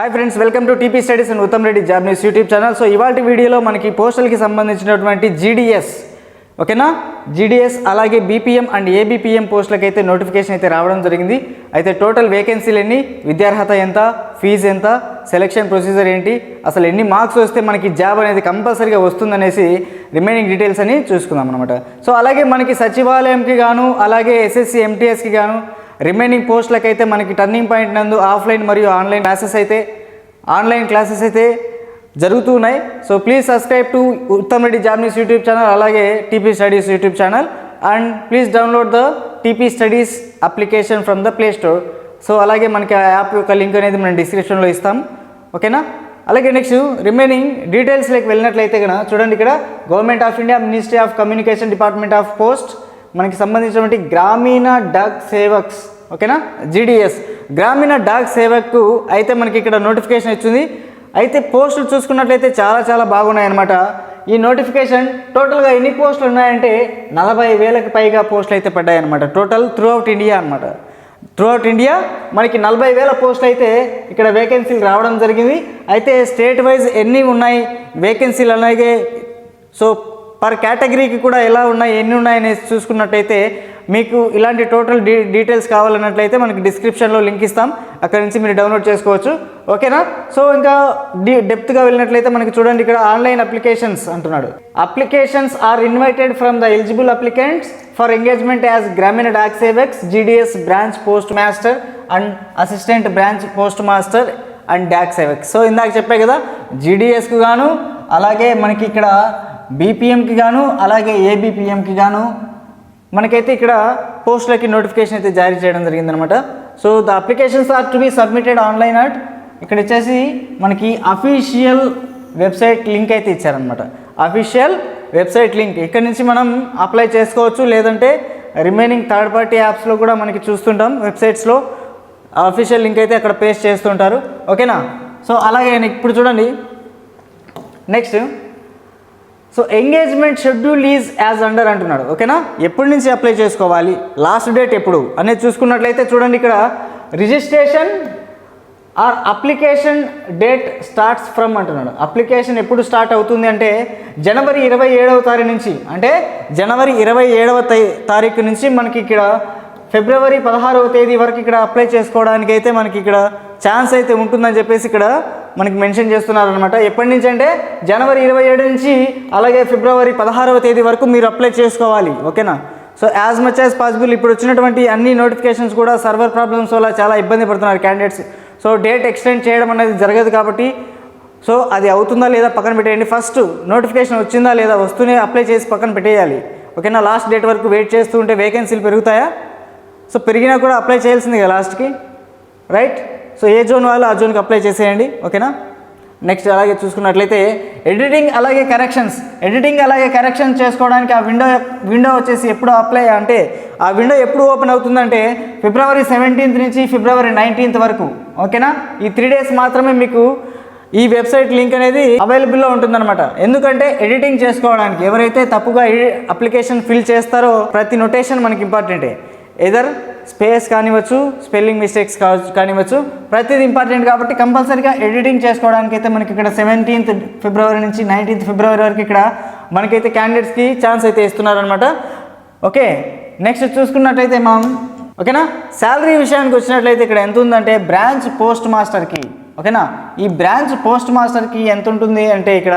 Hi friends, welcome to TP studies and Uttam Reddy job news YouTube channel. So ఇవాళ వీడియోలో మనకి పోస్టల్కి సంబంధించినటువంటి జీడీఎస్ ఓకేనా, జీడీఎస్ అలాగే బీపీఎం అండ్ ఏబీపీఎం పోస్టులకి అయితే నోటిఫికేషన్ అయితే రావడం జరిగింది. అయితే టోటల్ వేకెన్సీలు ఎన్ని, విద్యార్హత ఎంత, ఫీజు ఎంత, సెలక్షన్ ప్రొసీజర్ ఏంటి, అసలు ఎన్ని మార్క్స్ వస్తే మనకి జాబ్ అనేది కంపల్సరీగా వస్తుందనేసి రిమైనింగ్ డీటెయిల్స్ అని చూసుకుందాం అనమాట. సో అలాగే మనకి సచివాలయంకి గాను అలాగే ఎస్ఎస్సి ఎంటీఎస్కి గాను రిమైనింగ్ పోస్టులకు అయితే మనకి టర్నింగ్ పాయింట్ నందు ఆఫ్లైన్ మరియు ఆన్లైన్ క్లాసెస్ అయితే జరుగుతున్నాయి. So please subscribe to Uttam Reddy job news YouTube channel అలాగే TP studies YouTube channel and please download the TP studies application from the Play Store. So అలాగే మనకి ఆ యాప్ యొక్క లింక్ అనేది మనం డిస్క్రిప్షన్లో ఇస్తాం ఓకేనా. అలాగే నెక్స్ట్ రిమైనింగ్ డీటెయిల్స్లోకి వెళ్ళినట్లయితే కనుక చూడండి, ఇక్కడ government of India ministry of communication department of post మనకి సంబంధించినటువంటి గ్రామీణ డాక్ సేవక్స్ ఓకేనా, జీడీఎస్ గ్రామీణ డాక్ సేవక్కు అయితే మనకి ఇక్కడ నోటిఫికేషన్ ఇచ్చింది. అయితే పోస్టులు చూసుకున్నట్లయితే చాలా బాగున్నాయన్నమాట. ఈ నోటిఫికేషన్ టోటల్గా ఎన్ని పోస్టులు ఉన్నాయంటే 40,000కి పైగా పోస్టులు అయితే పడ్డాయన్నమాట. టోటల్ త్రూఅవుట్ ఇండియా అనమాట. త్రూఅవుట్ ఇండియా మనకి 40,000 పోస్టులు అయితే ఇక్కడ వేకెన్సీలు రావడం జరిగింది. అయితే స్టేట్ వైజ్ ఎన్ని ఉన్నాయి వేకెన్సీలు అలాగే సో పర్ కేటగిరీకి కూడా ఎలా ఉన్నాయి ఎన్ని ఉన్నాయని చూసుకున్నట్టయితే మీకు ఇలాంటి టోటల్ డీటెయిల్స్ కావాలన్నట్లయితే మనకి డిస్క్రిప్షన్లో లింక్ ఇస్తాం, అక్కడ నుంచి మీరు డౌన్లోడ్ చేసుకోవచ్చు ఓకేనా. సో ఇంకా డెప్త్గా వెళ్ళినట్లయితే మనకి చూడండి, ఇక్కడ ఆన్లైన్ అప్లికేషన్స్ అంటున్నాడు. Applications are invited from the eligible applicants for engagement as Gramin Dak Sevaks GDS branch post master and assistant branch post master and Dak Sevaks. So ఇందాక చెప్పే కదా, జీడీఎస్కు గాను అలాగే మనకి ఇక్కడ బీపీఎంకి గాను అలాగే ఏబీపీఎంకి గాను మనకైతే ఇక్కడ పోస్టులకి నోటిఫికేషన్ అయితే జారీ చేయడం జరిగిందనమాట. So the applications are to be submitted online at ఇక్కడ వచ్చేసి మనకి అఫీషియల్ వెబ్సైట్ లింక్ అయితే ఇచ్చారనమాట. అఫీషియల్ వెబ్సైట్ లింక్ ఇక్కడ నుంచి మనం అప్లై చేసుకోవచ్చు, లేదంటే రిమైనింగ్ థర్డ్ పార్టీ యాప్స్లో కూడా మనకి చూస్తుంటాం వెబ్సైట్స్లో అఫీషియల్ లింక్ అయితే అక్కడ పేస్ట్ చేస్తుంటారు ఓకేనా. సో అలాగే ఇప్పుడు చూడండి next, so engagement schedule is as under అంటున్నాడు ఓకేనా. ఎప్పటి నుంచి అప్లై చేసుకోవాలి, లాస్ట్ డేట్ ఎప్పుడు అనేది చూసుకున్నట్లయితే చూడండి, ఇక్కడ registration or application date starts from అంటున్నాడు. అప్లికేషన్ ఎప్పుడు స్టార్ట్ అవుతుంది అంటే జనవరి 27వ తారీఖు నుంచి, అంటే జనవరి 27వ తారీఖు నుంచి మనకి ఇక్కడ ఫిబ్రవరి 16వ తేదీ వరకు ఇక్కడ అప్లై చేసుకోవడానికి అయితే మనకి ఇక్కడ ఛాన్స్ అయితే ఉంటుందని చెప్పేసి ఇక్కడ మనకి మెన్షన్ చేస్తున్నారనమాట. ఎప్పటి నుంచి అంటే జనవరి 27 నుంచి అలాగే ఫిబ్రవరి 16వ తేదీ వరకు మీరు అప్లై చేసుకోవాలి ఓకేనా. So as much as possible ఇప్పుడు వచ్చినటువంటి అన్ని నోటిఫికేషన్స్ కూడా సర్వర్ ప్రాబ్లమ్స్ వల్ల చాలా ఇబ్బంది పడుతున్నారు క్యాండిడేట్స్. సో డేట్ ఎక్స్టెండ్ చేయడం అనేది జరగదు కాబట్టి సో అది అవుతుందా లేదా పక్కన పెట్టేయండి. ఫస్ట్ నోటిఫికేషన్ వచ్చిందా లేదా, వస్తూనే అప్లై చేసి పక్కన పెట్టేయాలి ఓకేనా. లాస్ట్ డేట్ వరకు వెయిట్ చేస్తూ ఉంటే వేకెన్సీలు పెరుగుతాయా? సో పెరిగినా కూడా అప్లై చేయాల్సింది కదా లాస్ట్కి, రైట్. సో ఏ జోన్ వాళ్ళు ఆ జోన్కి అప్లై చేసేయండి ఓకేనా. నెక్స్ట్ అలాగే చూసుకున్నట్లయితే ఎడిటింగ్ అలాగే కరెక్షన్ చేసుకోవడానికి ఆ విండో వచ్చేసి ఎప్పుడు అప్లై అంటే ఆ విండో ఎప్పుడు ఓపెన్ అవుతుందంటే ఫిబ్రవరి 17th నుంచి ఫిబ్రవరి 19th వరకు ఓకేనా. ఈ 3 days మాత్రమే మీకు ఈ వెబ్సైట్ లింక్ అనేది అవైలబుల్లో ఉంటుందన్నమాట. ఎందుకంటే ఎడిటింగ్ చేసుకోవడానికి ఎవరైతే తప్పుగా అప్లికేషన్ ఫిల్ చేస్తారో ప్రతి నొటేషన్ మనకి ఇంపార్టెంటే. ఎదర్ స్పేస్ కానివ్వచ్చు, స్పెల్లింగ్ మిస్టేక్స్ కానివ్వచ్చు, ప్రతిదీ ఇంపార్టెంట్ కాబట్టి కంపల్సరీగా ఎడిటింగ్ చేసుకోవడానికి అయితే మనకి ఇక్కడ 17th ఫిబ్రవరి నుంచి 19th ఫిబ్రవరి వరకు ఇక్కడ మనకైతే క్యాండిడేట్స్కి ఛాన్స్ అయితే ఇస్తున్నారనమాట ఓకే. నెక్స్ట్ చూసుకున్నట్లయితే మనం ఓకేనా, శాలరీ విషయానికి వచ్చినట్లయితే ఇక్కడ ఎంత ఉందంటే బ్రాంచ్ పోస్ట్ మాస్టర్కి ఓకేనా, ఈ బ్రాంచ్ పోస్ట్ మాస్టర్కి ఎంత ఉంటుంది అంటే ఇక్కడ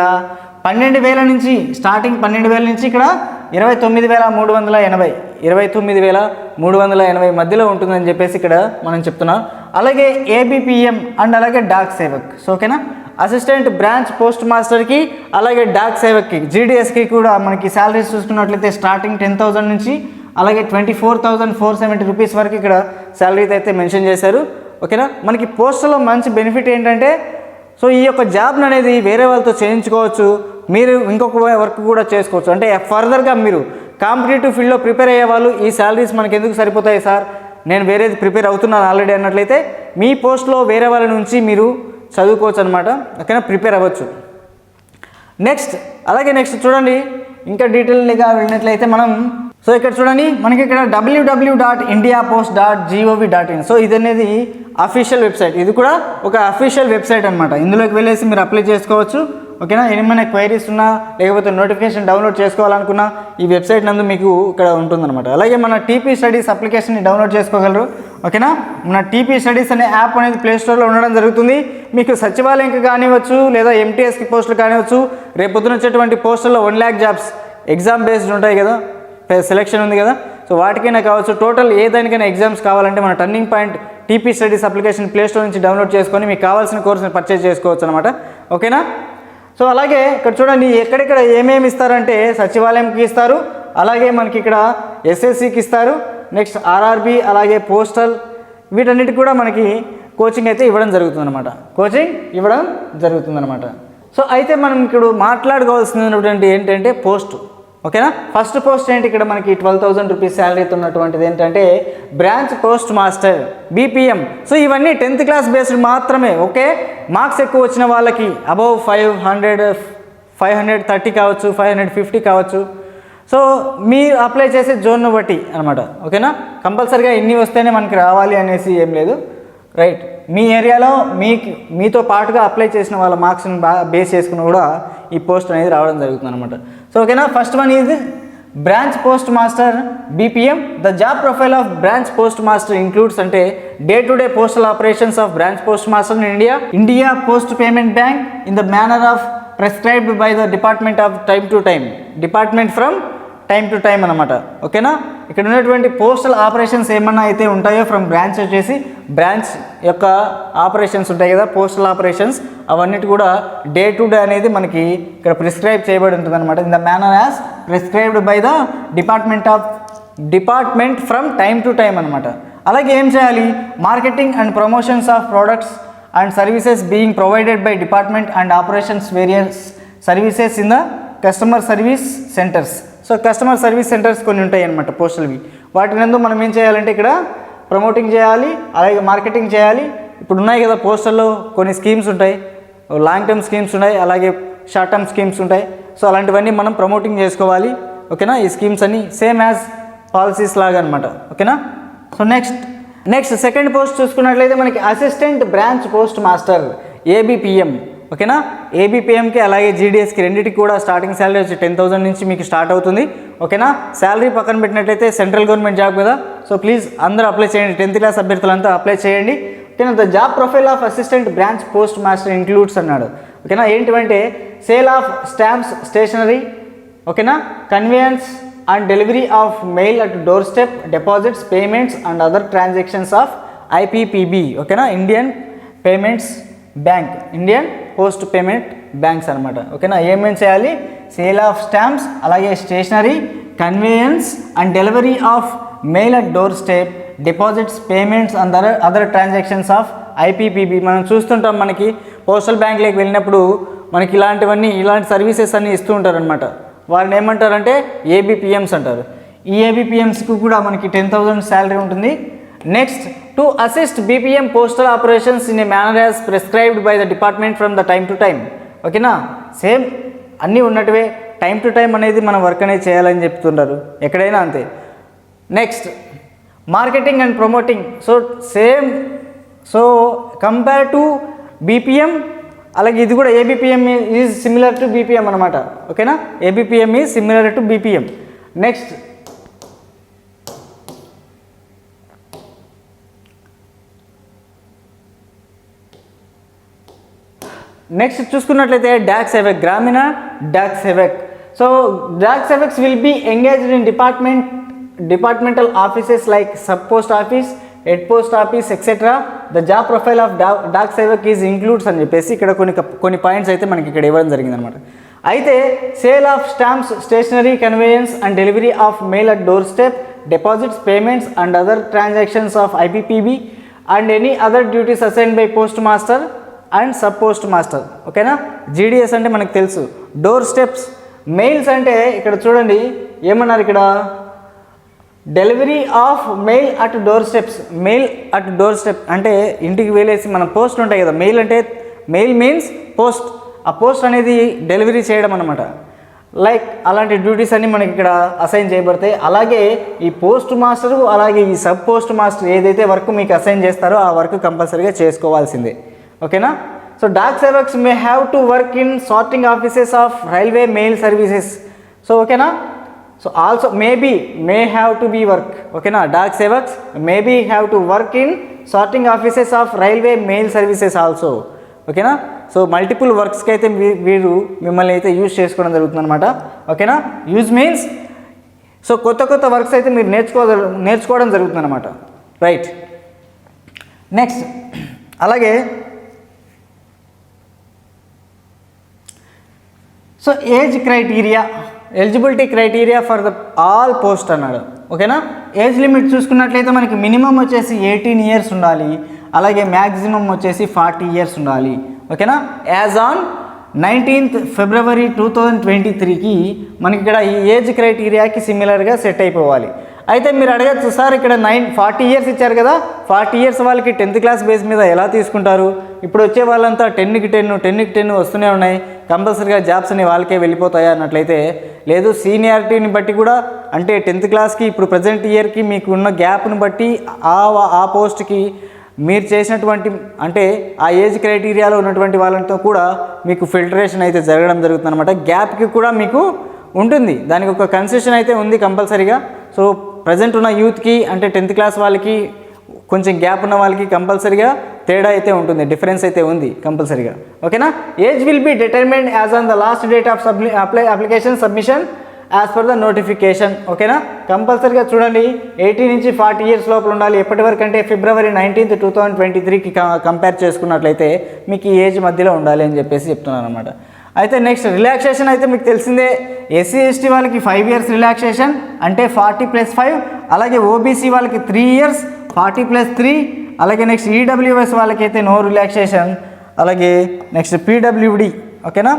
12,000 నుంచి స్టార్టింగ్ 12,000 నుంచి ఇక్కడ 29,380 మధ్యలో ఉంటుందని చెప్పేసి ఇక్కడ మనం చెప్తున్నాం. అలాగే ఏబీపీఎం అండ్ అలాగే డాక్ సేవక్ సో ఓకేనా, అసిస్టెంట్ బ్రాంచ్ పోస్ట్ మాస్టర్కి అలాగే డాక్ సేవక్కి జీడీఎస్కి కూడా మనకి శాలరీస్ చూసుకున్నట్లయితే స్టార్టింగ్ 10,000 నుంచి అలాగే 24,470 రూపీస్ వరకు ఇక్కడ శాలరీ అయితే మెన్షన్ చేశారు ఓకేనా. మనకి పోస్టులో మంచి బెనిఫిట్ ఏంటంటే సో ఈ యొక్క జాబ్ని అనేది వేరే వాళ్ళతో చేయించుకోవచ్చు, మీరు ఇంకొక వర్క్ కూడా చేసుకోవచ్చు. అంటే ఫర్దర్గా మీరు కాంపిటేటివ్ ఫీల్డ్లో ప్రిపేర్ అయ్యే వాళ్ళు ఈ శాలరీస్ మనకి ఎందుకు సరిపోతాయి సార్, నేను వేరేది ప్రిపేర్ అవుతున్నాను ఆల్రెడీ అన్నట్లయితే మీ పోస్ట్లో వేరే వాళ్ళ నుంచి మీరు చదువుకోవచ్చు అనమాట ఓకేనా, ప్రిపేర్ అవ్వచ్చు. నెక్స్ట్ చూడండి, ఇంకా డీటెయిల్గా వెళ్ళినట్లయితే మనం సో ఇక్కడ చూడండి మనకి ఇక్కడ www.indiapost.gov.in. సో ఇది అనేది అఫీషియల్ వెబ్సైట్, ఇది కూడా ఒక అఫీషియల్ వెబ్సైట్ అనమాట. ఇందులోకి వెళ్ళేసి మీరు అప్లై చేసుకోవచ్చు. ఓకేనా, ఏమైనా క్వైరీస్ ఉన్నా లేకపోతే నోటిఫికేషన్ డౌన్లోడ్ చేసుకోవాలనుకున్నా ఈ వెబ్సైట్ నందు మీకు ఇక్కడ ఉంటుందన్నమాట. అలాగే మన టీపీ స్టడీస్ అప్లికేషన్ని డౌన్లోడ్ చేసుకోగలరు. ఓకేనా, మన టీపీ స్టడీస్ అనే యాప్ అనేది ప్లేస్టోర్లో ఉండడం జరుగుతుంది. మీకు సచివాలయంకి కానివ్వచ్చు లేదా ఎంటీఎస్కి పోస్టులు కానివ్వచ్చు, రేపు పొద్దున వచ్చేటువంటి పోస్టుల్లో 1 lakh జాబ్స్ ఎగ్జామ్ బేస్డ్ ఉంటాయి కదా, సెలెక్షన్ ఉంది కదా, సో వాటికైనా కావచ్చు, టోటల్ ఏ దానికైనా ఎగ్జామ్స్ కావాలంటే మన turning point TP studies application Play Store నుంచి డౌన్లోడ్ చేసుకొని మీకు కావాల్సిన కోర్సుని పర్చేజ్ చేసుకోవచ్చు అనమాట. ఓకేనా, సో అలాగే ఇక్కడ చూడండి ఎక్కడెక్కడ ఏమేమి ఇస్తారంటే సచివాలయంకి ఇస్తారు, అలాగే మనకి ఇక్కడ ఎస్ఎస్సికి ఇస్తారు, నెక్స్ట్ ఆర్ఆర్బి, అలాగే పోస్టల్, వీటన్నిటికి కూడా మనకి కోచింగ్ అయితే ఇవ్వడం జరుగుతుందన్నమాట, కోచింగ్ ఇవ్వడం జరుగుతుందన్నమాట. సో అయితే మనం ఇక్కడ మాట్లాడుకోవాల్సినటువంటి ఏంటంటే పోస్ట్. ఓకేనా, ఫస్ట్ పోస్ట్ ఏంటి, ఇక్కడ మనకి 12,000 రూపీస్ శాలరీతో ఉన్నటువంటిది ఏంటంటే branch post master BPM. So ఇవన్నీ 10th క్లాస్ బేస్డ్ మాత్రమే. ఓకే, మార్క్స్ ఎక్కువ వచ్చిన వాళ్ళకి అబౌవ్ 530 కావచ్చు, 550 కావచ్చు. సో మీరు అప్లై చేసే జోన్ను బట్టి అనమాట. ఓకేనా, కంపల్సరీగా ఇన్ని వస్తేనే మనకి రావాలి అనేసి ఏం లేదు, రైట్. మీ ఏరియాలో మీతో పాటుగా అప్లై చేసిన వాళ్ళ మార్క్స్ని బేస్ చేసుకుని కూడా ఈ పోస్ట్ అనేది రావడం జరుగుతుంది అనమాట. సో ఓకేనా, first one is branch post master BPM. The job profile of branch post master includes అంటే day to day postal operations of branch post master in India post payment bank in the manner of prescribed by the department of time to time, department from time to time అనమాట. ఓకేనా, ఇక్కడ ఉన్నటువంటి postal operations ఏమన్నా అయితే ఉంటాయో from branch వచ్చేసి branch యొక్క operations ఉంటాయి కదా, పోస్టల్ ఆపరేషన్స్, అవన్నిటి కూడా డే టు డే అనేది మనకి ఇక్కడ ప్రిస్క్రైబ్ చేయబడి ఉంటుంది అనమాట. In the manner as prescribed by the department from time to time అనమాట. అలాగే ఏం చేయాలి, marketing and promotions of products and services being provided by department and operations various services in the customer service centres. So customer service centres కొన్ని ఉంటాయి అన్నమాట పోస్టల్వి, వాటి నందు మనం ఏం చేయాలంటే ఇక్కడ ప్రమోటింగ్ చేయాలి, అలాగే మార్కెటింగ్ చేయాలి. ఇప్పుడు ఉన్నాయి కదా పోస్టల్లో కొన్ని స్కీమ్స్ ఉంటాయి, లాంగ్ టర్మ్ స్కీమ్స్ ఉన్నాయి, అలాగే షార్ట్ టర్మ్ స్కీమ్స్ ఉంటాయి. సో అలాంటివన్నీ మనం ప్రమోటింగ్ చేసుకోవాలి. ఓకేనా, ఈ స్కీమ్స్ అన్ని సేమ్ యాజ్ పాలసీస్ లాగా అనమాట. ఓకేనా, సో నెక్స్ట్ సెకండ్ పోస్ట్ చూసుకున్నట్లయితే మనకి assistant branch post master ABPM. ఓకేనా, ఏబిపిఎంకి అలాగే జీడిఎస్కి రెండింటికి కూడా స్టార్టింగ్ శాలరీ వచ్చి 10,000 నుంచి మీకు స్టార్ట్ అవుతుంది. ఓకేనా, శాలరీ పక్కన పెట్టినట్లయితే సెంట్రల్ గవర్నమెంట్ జాబ్ కదా, సో ప్లీజ్ అందరూ అప్లై చేయండి, 10th క్లాస్ అభ్యర్థులంతా అప్లై చేయండి. ఓకేనా, the job profile of assistant branch post master includes అన్నాడు. ఓకేనా, ఏంటివంటే సేల్ ఆఫ్ స్టాంప్స్ స్టేషనరీ, ఓకేనా, conveyance and delivery of mail at door step, deposits, payments and other transactions of IPPB. ఓకేనా, Indian payments bank, Indian post payment banks అనమాట. ఓకేనా, ఏమేమి చేయాలి, sale of stamps, అలాగే stationery, conveyance and delivery of mail at door step, deposits, payments and other transactions of IPPB. మనం చూస్తుంటాం, మనకి postal బ్యాంక్లోకి వెళ్ళినప్పుడు మనకి ఇలాంటి సర్వీసెస్ అన్నీ ఇస్తూ ఉంటారనమాట. వారిని ఏమంటారంటే ఏబిపిఎంస్ అంటారు. ఈ ఏబిపిఎంస్కి కూడా మనకి 10,000 శాలరీ ఉంటుంది. Next, to assist BPM postal operations in a manner as prescribed by the department from the time to time. ఓకేనా, సేమ్ అన్నీ ఉన్నట్టువే టైం టు టైం అనేది మనం వర్క్ అనేది చేయాలని చెప్తుంటారు, ఎక్కడైనా అంతే. Next, marketing and promoting. So same, so compare to BPM, అలాగే ఇది కూడా ABPM is similar to BPM అనమాట. ఓకేనా, ABPM is similar to BPM. Next చూసుకున్నట్లయితే Dak Sevak, Gramin Dak Sevak. So dock Sevaks will be engaged in departmental offices like sub post office, head post office etcetera. The job profile of Dak Sevak is includes అని చెప్పేసి ఇక్కడ కొన్ని points అయితే మనకి ఇక్కడ ఇవ్వడం జరిగింది అనమాట. అయితే sale of stamps stationery, conveyance and delivery of mail at door step, deposits, payments and other transactions of IPPB and any other duties assigned by postmaster and sub post master. ఓకేనా, GDS అంటే మనకు తెలుసు. Door steps, mails అంటే ఇక్కడ చూడండి ఏమన్నారు, ఇక్కడ delivery of mail at door steps. Mail at door step అంటే ఇంటికి వెళ్ళేసి మన పోస్ట్ ఉంటాయి కదా, మెయిల్ అంటే మెయిల్ మీన్స్ పోస్ట్, ఆ పోస్ట్ అనేది డెలివరీ చేయడం అనమాట. లైక్ అలాంటి డ్యూటీస్ అన్ని మనకి ఇక్కడ అసైన్ చేయబడతాయి. అలాగే ఈ పోస్ట్ మాస్టర్ అలాగే ఈ సబ్ పోస్ట్ మాస్టర్ ఏదైతే వర్క్ మీకు అసైన్ చేస్తారో ఆ వర్క్ కంపల్సరీగా చేసుకోవాల్సిందే. ఓకేనా. So dock sevaks may have to work in sorting offices of railway mail services. So ఓకేనా. So also may have to be work. ఓకేనా. Dak sevaks maybe have to work in sorting offices of railway mail services also. ఓకేనా. So multiple వర్క్స్కి అయితే వీరు మిమ్మల్ని అయితే use చేసుకోవడం జరుగుతుంది అనమాట. ఓకేనా. యూజ్ మీన్స్ సో కొత్త వర్క్స్ అయితే మీరు నేర్చుకోవడం జరుగుతుంది అనమాట. రైట్. నెక్స్ట్ అలాగే so age criteria, eligibility criteria for the all post అన్నాడు. ఓకేనా. ఏజ్ లిమిట్ చూసుకున్నట్లయితే మనకి మినిమం వచ్చేసి 18 years ఉండాలి, అలాగే మ్యాక్సిమం వచ్చేసి 40 years ఉండాలి. ఓకేనా. యాజ్ ఆన్ 19th February 2023కి మనకి ఇక్కడ ఈ ఏజ్ క్రైటీరియాకి సిమిలర్గా సెట్ అయిపోవాలి. అయితే మీరు అడగచ్చు, సార్ ఇక్కడ 40 years ఇచ్చారు కదా, 40 years వాళ్ళకి 10th class బేస్ మీద ఎలా తీసుకుంటారు? ఇప్పుడు వచ్చే వాళ్ళంతా 10కి 10 వస్తూనే ఉన్నాయి, కంపల్సరీగా జాబ్స్ అని వాళ్ళకే వెళ్ళిపోతాయా అన్నట్లయితే లేదు. సీనియారిటీని బట్టి కూడా అంటే 10th classకి ఇప్పుడు ప్రజెంట్ ఇయర్కి మీకు ఉన్న గ్యాప్ను బట్టి ఆ పోస్ట్కి మీరు చేసినటువంటి అంటే ఆ ఏజ్ క్రైటీరియాలో ఉన్నటువంటి వాళ్ళతో కూడా మీకు ఫిల్టరేషన్ అయితే జరగడం జరుగుతుంది అనమాట. గ్యాప్కి కూడా మీకు ఉంటుంది, దానికి ఒక కన్సెషన్ అయితే ఉంది కంపల్సరీగా. సో ప్రజెంట్ ఉన్న యూత్కి అంటే 10th class వాళ్ళకి కొంచెం గ్యాప్ ఉన్న వాళ్ళకి కంపల్సరీగా తేడా అయితే ఉంటుంది, డిఫరెన్స్ అయితే ఉంది కంపల్సరీగా. ఓకేనా. Age will be determined as on the last date of application submission as per the notification. ఓకేనా. కంపల్సరీగా చూడండి 18 నుంచి 40 years లోపల ఉండాలి. ఎప్పటి వరకు అంటే February 19th 2023కి కంపేర్ చేసుకున్నట్లయితే మీకు ఈ ఏజ్ మధ్యలో ఉండాలి అని చెప్పేసి చెప్తున్నాను అనమాట. అయితే నెక్స్ట్ రిలాక్సేషన్ అయితే మీకు తెలిసిందే. SC ST వాళ్ళకి 5 years రిలాక్సేషన్ అంటే 40+5, అలాగే OBC వాళ్ళకి 3 years 40+3, అలాగే నెక్స్ట్ EWS వాళ్ళకైతే నో రిలాక్సేషన్, అలాగే నెక్స్ట్ PWD ఓకేనా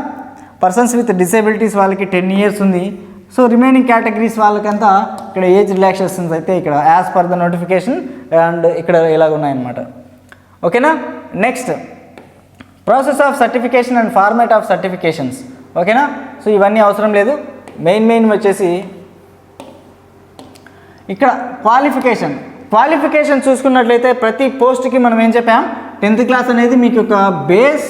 పర్సన్స్ విత్ డిసేబిలిటీస్ వాళ్ళకి 10 years ఉంది. సో రిమైనింగ్ కేటగిరీస్ వాళ్ళకంతా ఇక్కడ ఏజ్ రిలాక్సేషన్స్ అయితే ఇక్కడ as per the notification and ఇక్కడ ఇలాగ ఉన్నాయన్నమాట. ఓకేనా. Next process of certification and format of certifications. ఓకేనా. సో ఇవన్నీ అవసరం లేదు. మెయిన్ వచ్చేసి ఇక్కడ క్వాలిఫికేషన్ చూసుకున్నట్లయితే ప్రతి పోస్ట్కి మనం ఏం చెప్పాం, 10th class అనేది మీకు ఒక బేస్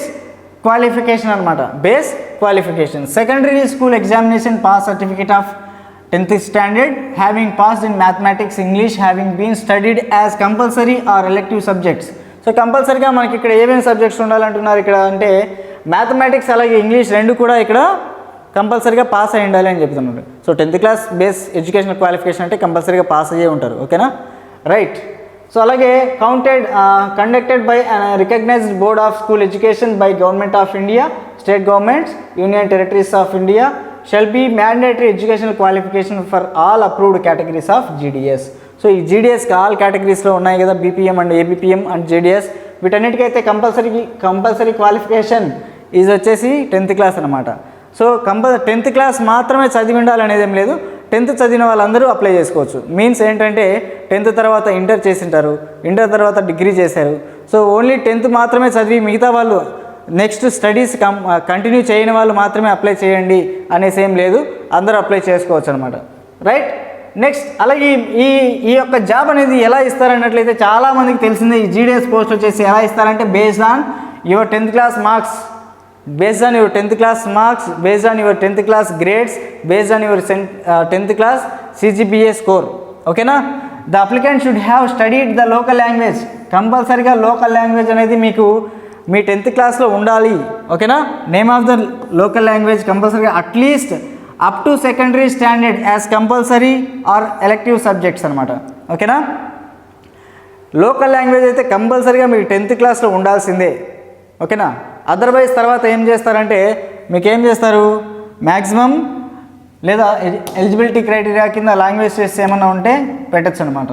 క్వాలిఫికేషన్ అనమాట. Base qualification. Secondary school examination pass certificate of 10th standard having passed in mathematics English having been studied as compulsory or elective subjects. So కంపల్సరీగా మనకి ఇక్కడ ఏమేమి సబ్జెక్ట్స్ ఉండాలంటున్నారు ఇక్కడ అంటే మ్యాథమెటిక్స్ అలాగే ఇంగ్లీష్ రెండు కూడా ఇక్కడ కంపల్సరీగా పాస్ అయ్యి ఉండాలి అని చెప్తున్నారు. So 10th class base educational qualification అంటే కంపల్సరీగా పాస్ అయ్యే ఉంటారు. ఓకేనా. రైట్. సో అలాగే conducted by recognised board of school education by government of India, state governments, union territories of India shall be mandatory educational qualification for all approved categories of GDS. So ఈ GDSకి all కేటగిరీస్లో ఉన్నాయి కదా, BPM and ABPM and JDS, వీటన్నిటికైతే compulsory qualification is వచ్చేసి 10th class అనమాట. So 10th class మాత్రమే చదివి ఉండాలనేది ఏం లేదు, 10th చదివిన వాళ్ళందరూ అప్లై చేసుకోవచ్చు. మీన్స్ ఏంటంటే 10th తర్వాత ఇంటర్ చేసింటారు, ఇంటర్ తర్వాత డిగ్రీ చేశారు. సో ఓన్లీ 10th మాత్రమే చదివి మిగతా వాళ్ళు నెక్స్ట్ స్టడీస్ కంటిన్యూ చేయని వాళ్ళు మాత్రమే అప్లై చేయండి అనేసి ఏం లేదు, అందరూ అప్లై చేసుకోవచ్చు అనమాట. రైట్. నెక్స్ట్ అలాగే ఈ యొక్క జాబ్ అనేది ఎలా ఇస్తారన్నట్లయితే చాలామందికి తెలిసిందే. ఈ GDS పోస్ట్ వచ్చేసి ఎలా ఇస్తారంటే based on your 10th class marks, based on your 10th class marks, based on your 10th class grades, based on your 10th class CGPA score. ఓకేనా. The applicant should have studied the local language. కంపల్సరీగా local language అనేది మీకు మీ 10th classలో ఉండాలి. ఓకేనా. Name of the local language కంపల్సరీగా at least up to secondary standard as compulsory or elective subjects అనమాట. ఓకేనా. లోకల్ లాంగ్వేజ్ అయితే కంపల్సరీగా మీకు 10th classలో ఉండాల్సిందే. ఓకేనా. అదర్వైజ్ తర్వాత ఏం చేస్తారంటే మీకు ఏం చేస్తారు, మ్యాక్సిమం లేదా ఎలిజిబిలిటీ క్రైటీరియా కింద లాంగ్వేజ్ టెస్ట్ ఏమన్నా ఉంటే పెట్టచ్చు అనమాట.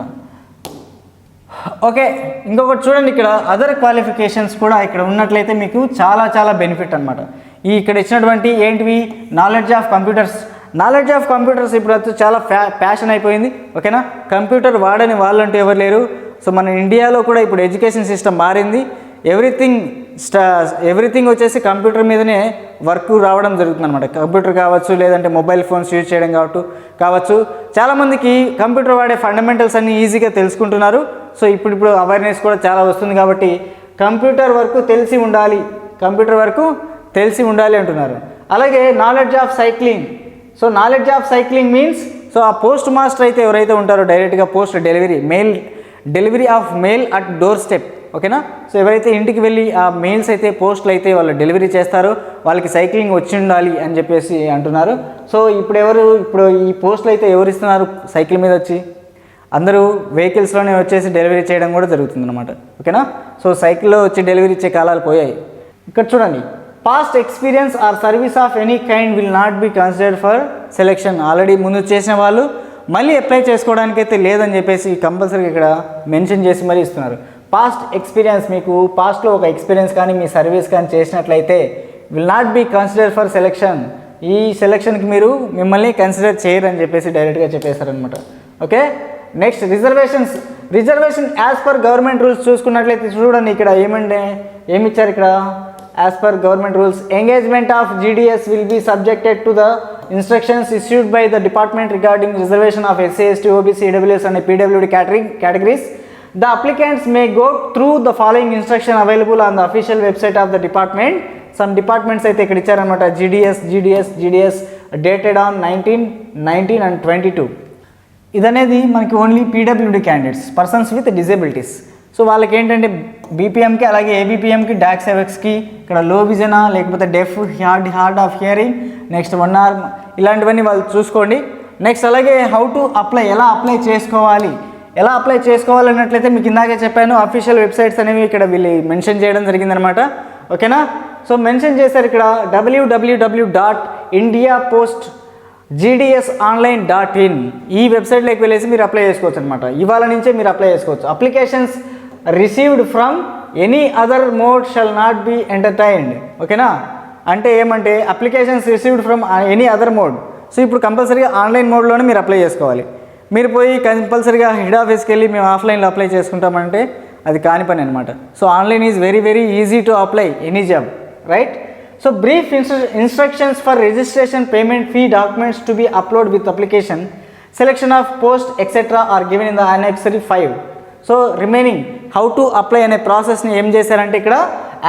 ఓకే. ఇంకొకటి చూడండి, ఇక్కడ అదర్ క్వాలిఫికేషన్స్ కూడా ఇక్కడ ఉన్నట్లయితే మీకు చాలా బెనిఫిట్ అనమాట. ఇక్కడ ఇచ్చినటువంటి ఏంటివి, నాలెడ్జ్ ఆఫ్ కంప్యూటర్స్ ఇప్పుడు చాలా ప్యాషన్ అయిపోయింది. ఓకేనా. కంప్యూటర్ వాడని వాళ్ళంటూ ఎవరు లేరు. సో మన ఇండియాలో కూడా ఇప్పుడు ఎడ్యుకేషన్ సిస్టమ్ మారింది. ఎవ్రీథింగ్ ఎవ్రీథింగ్ వచ్చేసి కంప్యూటర్ మీదనే వర్క్ రావడం జరుగుతుంది అనమాట. కంప్యూటర్ కావచ్చు, లేదంటే మొబైల్ ఫోన్స్ యూజ్ చేయడం కావచ్చు. చాలామందికి కంప్యూటర్ వాడే ఫండమెంటల్స్ అన్నీ ఈజీగా తెలుసుకుంటున్నారు. సో ఇప్పుడు అవేర్నెస్ కూడా చాలా వస్తుంది కాబట్టి కంప్యూటర్ వరకు తెలిసి ఉండాలి అంటున్నారు. అలాగే knowledge of cycling. So knowledge of cycling means so ఆ పోస్ట్ మాస్టర్ అయితే ఎవరైతే ఉంటారో డైరెక్ట్గా post delivery of mail at door step, ఓకేనా. సో ఎవరైతే ఇంటికి వెళ్ళి ఆ మెయిల్స్ అయితే పోస్టులు అయితే వాళ్ళు డెలివరీ చేస్తారో వాళ్ళకి సైక్లింగ్ వచ్చి ఉండాలి అని చెప్పేసి అంటున్నారు. సో ఇప్పుడు ఈ పోస్టులు అయితే ఎవరు ఇస్తున్నారు సైకిల్ మీద వచ్చి? అందరూ వెహికల్స్లోనే వచ్చేసి డెలివరీ చేయడం కూడా జరుగుతుంది అనమాట, ఓకేనా. సో సైకిల్లో వచ్చి డెలివరీ ఇచ్చే కాలాలు పోయాయి. ఇక్కడ చూడండి, past experience or service of any kind will not be considered for selection. Already ముందు చేసిన వాళ్ళు మళ్ళీ అప్లై చేసుకోవడానికి అయితే లేదని చెప్పేసి కంపల్సరీగా ఇక్కడ మెన్షన్ చేసి మరీ ఇస్తున్నారు. పాస్ట్ ఎక్స్పీరియన్స్, మీకు పాస్ట్లో ఒక ఎక్స్పీరియన్స్ కానీ మీ సర్వీస్ కానీ చేసినట్లయితే will not be consider for selection. ఈ సెలెక్షన్కి మిమ్మల్ని కన్సిడర్ చేయరు అని చెప్పేసి డైరెక్ట్గా చెప్పేశారనమాట, okay. Next reservation as per government rules చూసుకున్నట్లయితే చూడండి, ఇక్కడ ఏమి ఇచ్చారు ఇక్కడ? As per government rules engagement of GDS will be subjected to the instructions issued by the department regarding reservation of SC, ST, OBC, EWS and PWD categories. The applicants may go through the following instruction available on the official website of the department. Some departments అయితే ఇక్కడ ఇచ్చారనమాట. GDS dated on 19, 19 and 22. ఇదనేది మనకి only PWD candidates, persons with disabilities. So వాళ్ళకి ఏంటంటే బీపీఎంకి అలాగే ఏబిపిఎంకి డాక్సెవెక్స్కి ఇక్కడ low విజనా లేకపోతే deaf, hard of hearing, next 1 arm ఇలాంటివన్నీ వాళ్ళు చూసుకోండి. నెక్స్ట్ అలాగే హౌ టు అప్లై, ఎలా అప్లై చేసుకోవాలన్నట్లయితే మీకు ఇందాకే చెప్పాను, అఫీషియల్ వెబ్సైట్స్ అనేవి ఇక్కడ వీళ్ళు మెన్షన్ చేయడం జరిగిందనమాట, ఓకేనా. సో మెన్షన్ చేశారు ఇక్కడ www.indiapostgdsonline.in ఈ వెబ్సైట్లోకి వెళ్ళేసి మీరు అప్లై చేసుకోవచ్చు అనమాట. ఇవాళ నుంచే మీరు అప్లై చేసుకోవచ్చు. Applications received from any other mode shall not be entertained, ఓకేనా. అంటే ఏమంటే applications received from any other mode. So ఇప్పుడు కంపల్సరీగా ఆన్లైన్ మోడ్లోనే మీరు అప్లై చేసుకోవాలి. మీరు పోయి కంపల్సరీగా హెడ్ ఆఫీస్కి వెళ్ళి మేము ఆఫ్లైన్లో అప్లై చేసుకుంటామంటే అది కాని పని అనమాట. So online is very very easy to apply any job, right. So brief instructions for registration, payment, fee, documents to be uploaded with application, selection of post etc. are given in the annexure 5. So remaining how to apply అనే ప్రాసెస్ని ఏం చేశారంటే ఇక్కడ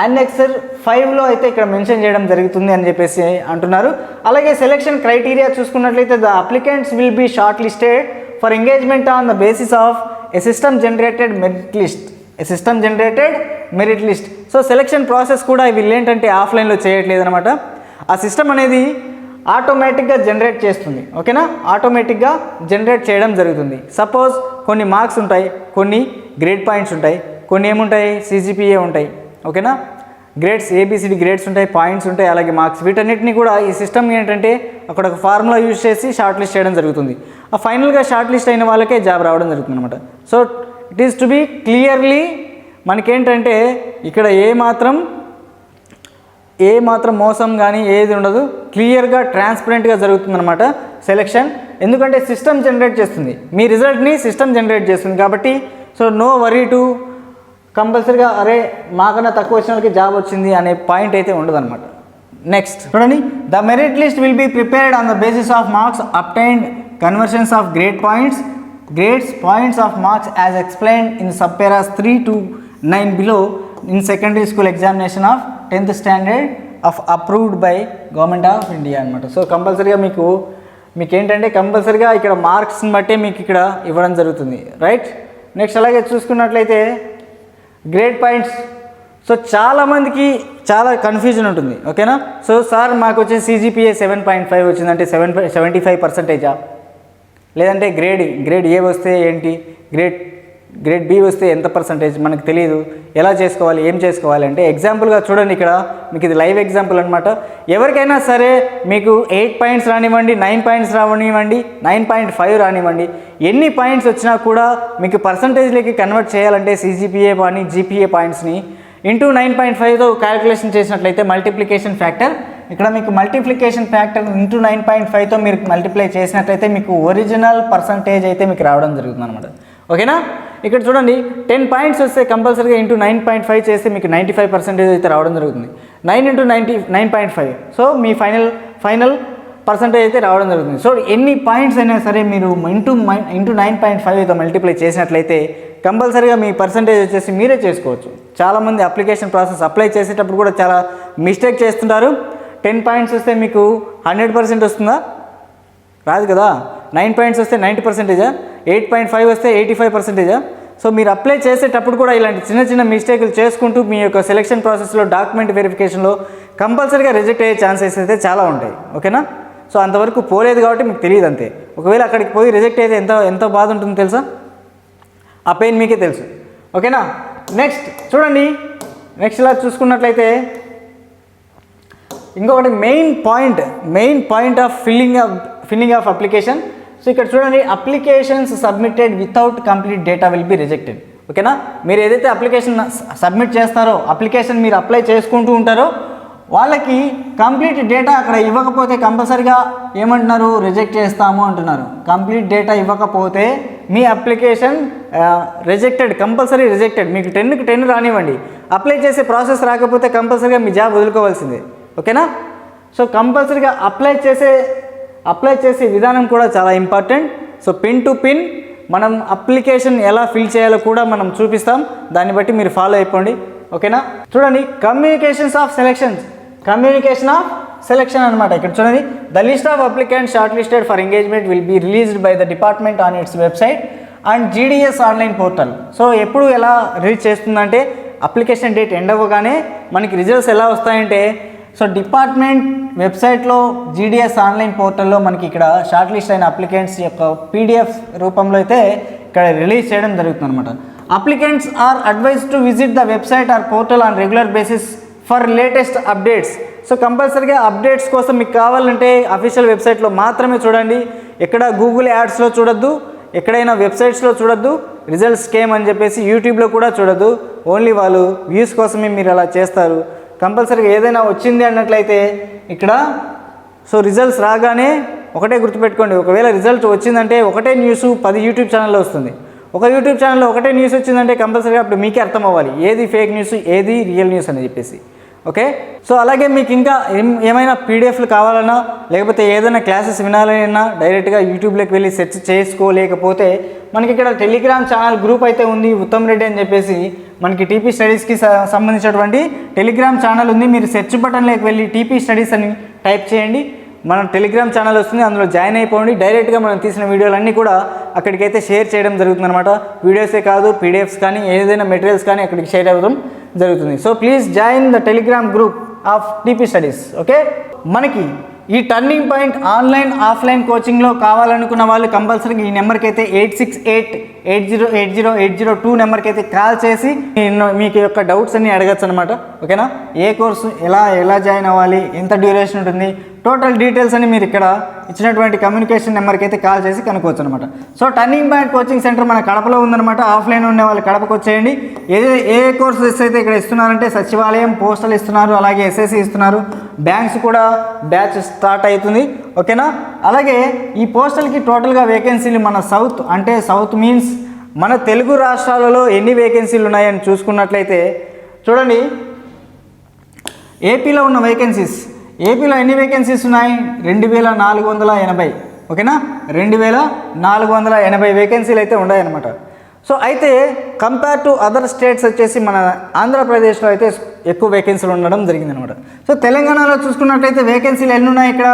annexure 5లో అయితే ఇక్కడ mention చేయడం జరుగుతుంది అని చెప్పేసి అంటున్నారు. అలాగే సెలెక్షన్ క్రైటీరియా చూసుకున్నట్లయితే the applicants will be shortlisted for engagement on the basis of a system generated merit list. So selection process కూడా వీళ్ళు ఏంటంటే ఆఫ్లైన్లో చేయట్లేదు అనమాట. ఆ సిస్టమ్ అనేది ఆటోమేటిక్గా జనరేట్ చేస్తుంది, ఓకేనా. ఆటోమేటిక్గా జనరేట్ చేయడం జరుగుతుంది. సపోజ్ కొన్ని మార్క్స్ ఉంటాయి, కొన్ని గ్రేడ్ పాయింట్స్ ఉంటాయి, కొన్ని ఏముంటాయి CGPA ఉంటాయి, ఓకేనా. గ్రేడ్స్ ABCD గ్రేడ్స్ ఉంటాయి, పాయింట్స్ ఉంటాయి, అలాగే మార్క్స్. వీటన్నిటిని కూడా ఈ సిస్టమ్ ఏంటంటే అక్కడ ఒక ఫార్ములా యూజ్ చేసి షార్ట్ లిస్ట్ చేయడం జరుగుతుంది. ఆ ఫైనల్గా షార్ట్ లిస్ట్ అయిన వాళ్ళకే జాబ్ రావడం జరుగుతుంది అనమాట. So it is to be clearly, మనకేంటంటే ఇక్కడ ఏ మాత్రం మోసం కానీ ఏది ఉండదు, క్లియర్గా ట్రాన్స్పరెంట్గా జరుగుతుందన్నమాట సెలెక్షన్. ఎందుకంటే సిస్టమ్ జనరేట్ చేస్తుంది, మీ రిజల్ట్ని సిస్టమ్ జనరేట్ చేస్తుంది కాబట్టి సో నో వరీ టు కంపల్సరీగా అరే మాకన్నా తక్కువ వచ్చిన వాళ్ళకి జాబ్ వచ్చింది అనే పాయింట్ అయితే ఉండదు అనమాట. నెక్స్ట్ చూడండి, the merit list will be prepared on the basis of marks obtained, conversions of grades points of marks as explained in subparas 3 to 9 below in secondary school examination of 10th standard of approved by government of India అనమాట. So కంపల్సరీగా మీకు ఏంటంటే కంపల్సరీగా ఇక్కడ మార్క్స్ని బట్టే మీకు ఇక్కడ ఇవ్వడం జరుగుతుంది, రైట్. నెక్స్ట్ అలాగే చూసుకున్నట్లయితే గ్రేడ్ పాయింట్స్. సో చాలామందికి చాలా కన్ఫ్యూజన్ ఉంటుంది, ఓకేనా. సో సార్ మాకు వచ్చే CGPA 7.5 వచ్చిందంటే 75%, లేదంటే గ్రేడ్ A వస్తే ఏంటి, గ్రేడ్ B వస్తే ఎంత పర్సంటేజ్ మనకు తెలియదు, ఎలా చేసుకోవాలి, ఏం చేసుకోవాలి అంటే ఎగ్జాంపుల్గా చూడండి, ఇక్కడ మీకు ఇది లైవ్ ఎగ్జాంపుల్ అనమాట. ఎవరికైనా సరే మీకు 8 పాయింట్స్ రానివ్వండి, 9 పాయింట్స్ రానివ్వండి, 9.5 రానివ్వండి, ఎన్ని పాయింట్స్ వచ్చినా కూడా మీకు పర్సంటేజ్లోకి కన్వర్ట్ చేయాలంటే CGPA కానీ GPA పాయింట్స్ని ఇంటూ 9.5తో క్యాలిక్యులేషన్ చేసినట్లయితే మల్టిప్లికేషన్ ఫ్యాక్టర్, ఇక్కడ మీకు మల్టిప్లికేషన్ ఫ్యాక్టర్ ఇంటూ 9.5తో మీరు మల్టిప్లై చేసినట్లయితే మీకు ఒరిజినల్ పర్సంటేజ్ అయితే మీకు రావడం జరుగుతుంది అనమాట, ఓకేనా. ఇక్కడ చూడండి 10 పాయింట్స్ వస్తే కంపల్సరీగా ఇంటూ 9.5 చేస్తే మీకు 95% అయితే రావడం జరుగుతుంది. 9 ఇంటూ 9.5 సో మీ ఫైనల్ పర్సంటేజ్ అయితే రావడం జరుగుతుంది. సో ఎన్ని పాయింట్స్ అయినా సరే మీరు ఇంటూ 9.5 అయితే మల్టిప్లై చేసినట్లయితే కంపల్సరీగా మీ పర్సంటేజ్ వచ్చేసి మీరే చేసుకోవచ్చు. చాలామంది అప్లికేషన్ ప్రాసెస్ అప్లై చేసేటప్పుడు కూడా చాలా మిస్టేక్ చేస్తుంటారు. 10 పాయింట్స్ వస్తే మీకు 100% వస్తుందా? రాదు కదా. 9 పాయింట్స్ వస్తే 90%, 8.5 వస్తే 85%. సో మీరు అప్లై చేసేటప్పుడు కూడా ఇలాంటి చిన్న చిన్న మిస్టేకులు చేసుకుంటూ మీ యొక్క సెలక్షన్ ప్రాసెస్లో డాక్యుమెంట్ వెరిఫికేషన్లో కంపల్సరీగా రిజెక్ట్ అయ్యే ఛాన్సెస్ అయితే చాలా ఉంటాయి. ఓకేనా. సో అంతవరకు పోలేదు కాబట్టి మీకు తెలియదు అంతే. ఒకవేళ అక్కడికి పోయి రిజెక్ట్ అయితే ఎంత బాధ ఉంటుందో తెలుసా? ఆ పెయిన్ మీకే తెలుసు. ఓకేనా. నెక్స్ట్ చూడండి, నెక్స్ట్ ఇలా చూసుకున్నట్లయితే ఇంకొకటి main point of filling of application. So ఇక్కడ చూడండి, applications submitted without complete data will be rejected. ఓకేనా. మీరు ఏదైతే అప్లికేషన్ సబ్మిట్ చేస్తారో, అప్లికేషన్ మీరు అప్లై చేసుకుంటూ ఉంటారో వాళ్ళకి కంప్లీట్ డేటా అక్కడ ఇవ్వకపోతే కంపల్సరీగా ఏమంటున్నారు? రిజెక్ట్ చేస్తాము అంటున్నారు. కంప్లీట్ డేటా ఇవ్వకపోతే మీ అప్లికేషన్ రిజెక్టెడ్, కంపల్సరీ రిజెక్టెడ్. మీకు 10కి 10 రానివ్వండి, అప్లై చేసే ప్రాసెస్ రాకపోతే కంపల్సరీగా మీ జాబ్ వదులుకోవాల్సిందే. ఓకేనా. సో కంపల్సరీగా అప్లై చేసే విధానం కూడా చాలా important. So pin to pin మనం అప్లికేషన్ ఎలా ఫిల్ చేయాలో కూడా మనం చూపిస్తాం. దాన్ని బట్టి మీరు ఫాలో అయిపోండి. ఓకేనా. చూడండి, కమ్యూనికేషన్ ఆఫ్ సెలెక్షన్ అనమాట. ఇక్కడ చూడండి, the list of applicants shortlisted for engagement will be released by the department on its website and GDS online portal. So ఎప్పుడు ఎలా రిలీజ్ చేస్తుందంటే అప్లికేషన్ డేట్ ఎండ్ అవ్వగానే మనకి రిజల్ట్స్ ఎలా వస్తాయంటే, సో డిపార్ట్మెంట్ వెబ్సైట్లో GDS ఆన్లైన్ పోర్టల్లో మనకి ఇక్కడ షార్ట్ లిస్ట్ అయిన అప్లికెంట్స్ యొక్క PDF రూపంలో అయితే ఇక్కడ రిలీజ్ చేయడం జరుగుతుంది అనమాట. Applicants are advised to visit the website or portal on regular basis for latest updates. So కంపల్సరీగా అప్డేట్స్ కోసం మీకు కావాలంటే అఫీషియల్ వెబ్సైట్లో మాత్రమే చూడండి. ఎక్కడ గూగుల్ యాడ్స్లో చూడొద్దు, ఎక్కడైనా వెబ్సైట్స్లో చూడొద్దు, రిజల్ట్స్ స్కేమ్ అని చెప్పేసి యూట్యూబ్లో కూడా చూడొద్దు. ఓన్లీ వాళ్ళు వ్యూస్ కోసమే మీరు అలా చేస్తారు. కంపల్సరీగా ఏదైనా వచ్చింది అన్నట్లయితే ఇక్కడ సో రిజల్ట్స్ రాగానే ఒకటే గుర్తుపెట్టుకోండి, ఒకవేళ రిజల్ట్ వచ్చిందంటే ఒకటే న్యూస్ 10 యూట్యూబ్ ఛానల్లో వస్తుంది. ఒక యూట్యూబ్ ఛానల్లో ఒకటే న్యూస్ వచ్చిందంటే కంపల్సరీగా అప్పుడు మీకే అర్థం అవ్వాలి ఏది ఫేక్ న్యూస్, ఏది రియల్ న్యూస్ అని చెప్పేసి. ఓకే. సో అలాగే మీకు ఇంకా ఏమైనా PDFలు కావాలన్నా, లేకపోతే ఏదైనా క్లాసెస్ వినాలన్నా డైరెక్ట్గా యూట్యూబ్లోకి వెళ్ళి సెర్చ్ చేసుకోలేకపోతే మనకి ఇక్కడ టెలిగ్రామ్ ఛానల్ గ్రూప్ అయితే ఉంది, ఉత్తమ్ రెడ్డి అని చెప్పేసి. మనకి TP స్టడీస్కి సంబంధించినటువంటి టెలిగ్రామ్ ఛానల్ ఉంది. మీరు సెర్చ్ బటన్లోకి వెళ్ళి TP స్టడీస్ అని టైప్ చేయండి, మన టెలిగ్రామ్ ఛానల్ వస్తుంది, అందులో జాయిన్ అయిపోండి. డైరెక్ట్గా మనం తీసిన వీడియోలన్నీ కూడా అక్కడికైతే షేర్ చేయడం జరుగుతుంది అనమాట. వీడియోసే కాదు, PDFs కానీ ఏదైనా మెటీరియల్స్ కానీ అక్కడికి షేర్ అవ్వడం జరుగుతుంది. So please join the Telegram group of TP studies. Okay. మనకి ఈ టర్నింగ్ పాయింట్ ఆన్లైన్ ఆఫ్లైన్ కోచింగ్లో కావాలనుకున్న వాళ్ళు కంపల్సరీగా ఈ నెంబర్కి అయితే 8688080802 నెంబర్కి అయితే కాల్ చేసి మీకు యొక్క డౌట్స్ అన్ని అడగచ్చు అనమాట. ఓకేనా. ఏ కోర్సు ఎలా జాయిన్ అవ్వాలి, ఎంత డ్యూరేషన్ ఉంటుంది, టోటల్ డీటెయిల్స్ అని మీరు ఇక్కడ ఇచ్చినటువంటి కమ్యూనికేషన్ నెంబర్కి అయితే కాల్ చేసి కనుక్కోవచ్చు అనమాట. So turning point coaching centre మన కడపలో ఉందన్నమాట. ఆఫ్లైన్ ఉండే వాళ్ళు కడపకు వచ్చేయండి. ఏ కోర్సెస్ అయితే ఇక్కడ ఇస్తున్నారంటే సచివాలయం, పోస్టల్ ఇస్తున్నారు, అలాగే SSC ఇస్తున్నారు, బ్యాంక్స్ కూడా బ్యాచ్ స్టార్ట్ అవుతుంది. ఓకేనా. అలాగే ఈ పోస్టల్కి టోటల్గా వేకెన్సీలు మన సౌత్ మీన్స్ మన తెలుగు రాష్ట్రాలలో ఎన్ని వేకెన్సీలు ఉన్నాయని చూసుకున్నట్లయితే చూడండి, ఏపీలో ఉన్న వేకెన్సీస్, ఏపీలో ఎన్ని వేకెన్సీస్ ఉన్నాయి? 2480. ఓకేనా. 2480 వేకెన్సీలు అయితే ఉన్నాయన్నమాట. సో అయితే కంపేర్ టు అదర్ స్టేట్స్ వచ్చేసి మన ఆంధ్రప్రదేశ్లో అయితే ఎక్కువ వేకెన్సీలు ఉండడం జరిగిందనమాట. సో తెలంగాణలో చూసుకున్నట్లయితే వేకెన్సీలు ఎన్ని ఉన్నాయి? ఇక్కడ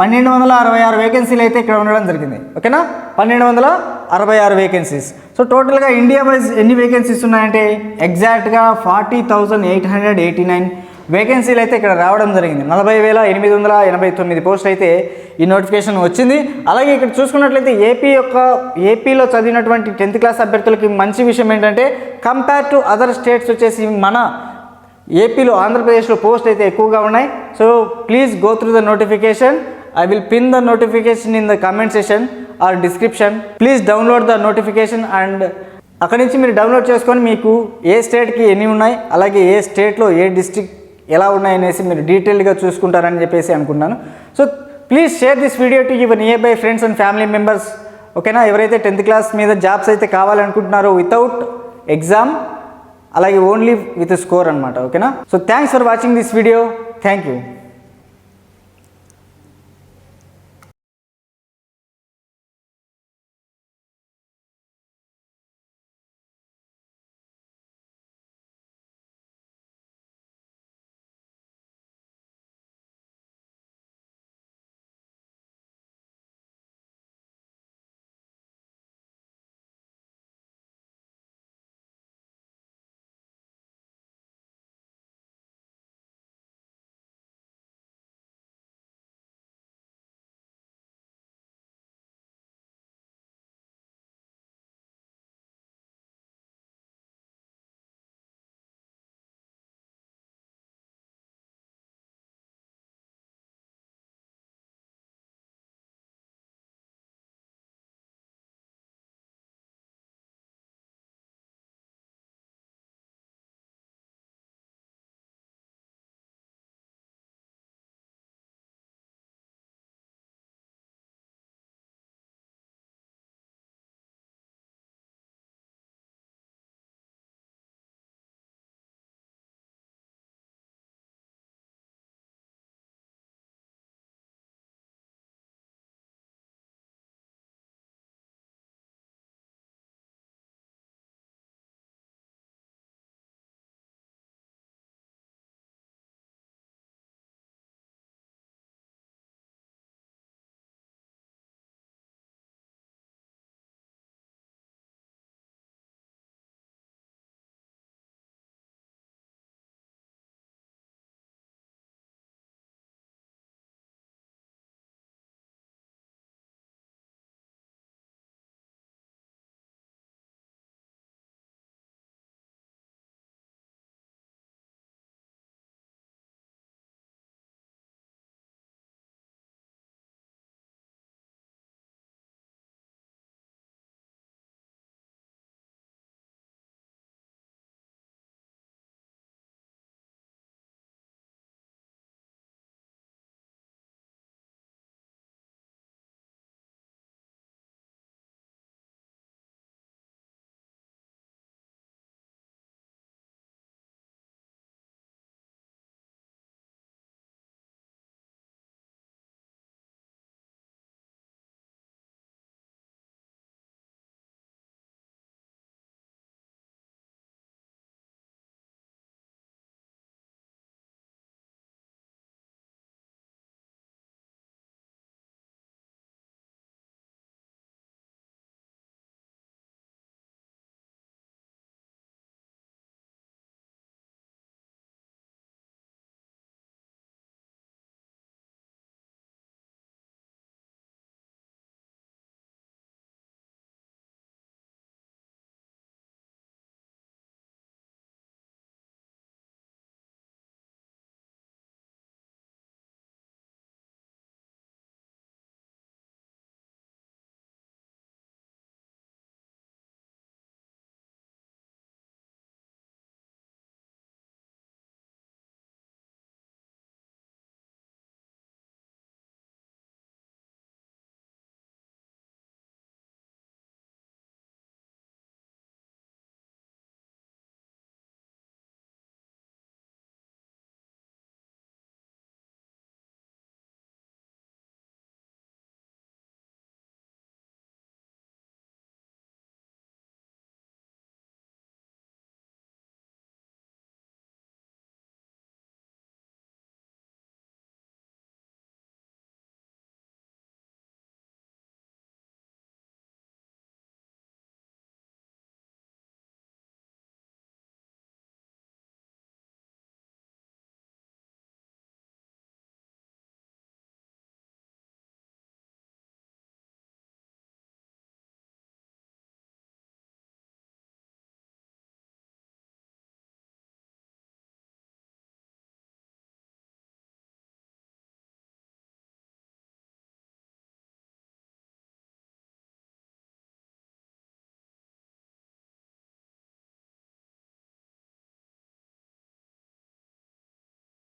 1266 వేకెన్సీలు అయితే ఇక్కడ ఉండడం జరిగింది. ఓకేనా. 1266 వేకెన్సీస్. సో టోటల్గా ఇండియా వైజ్ ఎన్ని వేకెన్సీస్ ఉన్నాయంటే ఎగ్జాక్ట్గా 40,889 వేకెన్సీలు అయితే ఇక్కడ రావడం జరిగింది. 40,889 పోస్టులు అయితే ఈ నోటిఫికేషన్ వచ్చింది. అలాగే ఇక్కడ చూసుకున్నట్లయితే ఏపీలో చదివినటువంటి 10th క్లాస్ అభ్యర్థులకి మంచి విషయం ఏంటంటే కంపేర్ టు అదర్ స్టేట్స్ వచ్చేసి మన ఏపీలో, ఆంధ్రప్రదేశ్లో పోస్ట్ అయితే ఎక్కువగా ఉన్నాయి. So please go through the notification. I will pin the notification in the comment session are description. Please download the notification and అక్కడి నుంచి మీరు డౌన్లోడ్ చేసుకొని మీకు ఏ స్టేట్కి ఎన్ని ఉన్నాయి, అలాగే ఏ స్టేట్లో ఏ డిస్ట్రిక్ట్ ఎలా ఉన్నాయనేసి మీరు డీటెయిల్గా చూసుకుంటారని చెప్పేసి అనుకున్నాను. So please share this video to your near bye friends and family members ఓకేనా. ఎవరైతే 10th క్లాస్ మీద జాబ్స్ అయితే కావాలనుకుంటున్నారో వితౌట్ ఎగ్జామ్, అలాగే ఓన్లీ విత్ స్కోర్ అనమాట. ఓకేనా. So thanks for watching this video. Thank you.